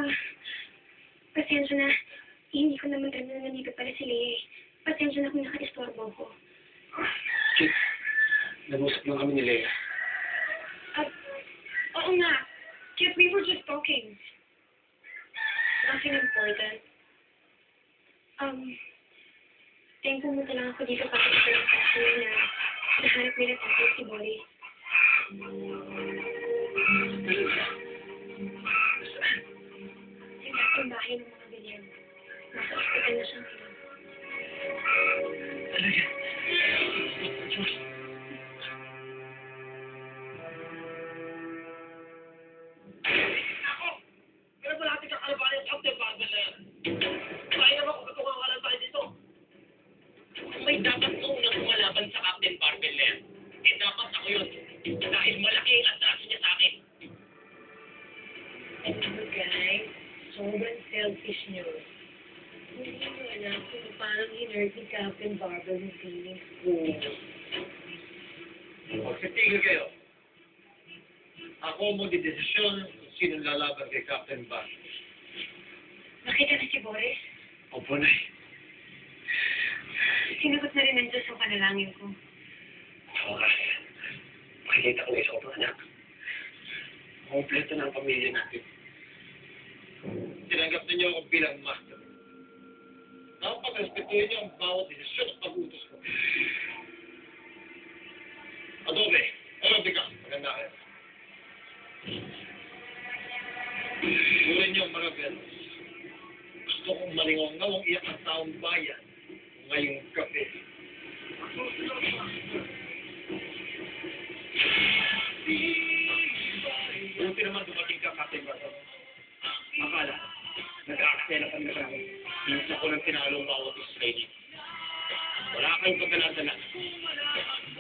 Ah, pasensya na. Hindi ko naman alam na nandito pala si Lea. Pasensya na kung naka-istorbo ko. Chief, nag-usap lang kami ni Lea. Oo nga. Kip, we were just talking. Nothing important. Tingin pumunta lang ako dito para sa kasi na nahanap nila tatay si Boris. Sa dating bahay ng mga ganyan. Nasa ospital na siya ngayon. Talaga? Ako! Pero malapit ang kalabahan yung Captain Barbell na yan. Kaya naman kung katungang kalan tayo dito. May dapat kong unang kumalaban sa Captain Barbell na yan. Eh dapat ako yun. Dahil malaki ang atraso niya sa akin. Guys, sobrang selfish nyo. Hindi nyo alam kung paano hinurt ni Captain Barbell yung feelings ko. Magsitigil kayo. Ako magdidesisyon kung sino lalaban kay Captain Barbell. Nakita na si Boris. Opo, Nay. Sinagot na rin ng Diyos ang panalangin ko. Wakas. Makikita ko na isa ko anak. Kompleto na ang pamilya natin. Tinanggap ninyo ako bilang master. Napag-respetuhin niyo ang bawat desisyon at pag-utos ko. Adobe, adobe ka. Maganda kayo. Tuloy niyo mga belos. Gusto kong malingaw-ngawang iyak ang taong bayan ngayong gabi. Buti naman dumating ka, Captain Barbell. Akala, nag-aaksela kami sa akin. Minsan ako ng tinalong bawat Israeli. Wala kayong pagdala-dala.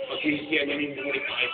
Pagsisisiyan niya yung buhay pa kayo.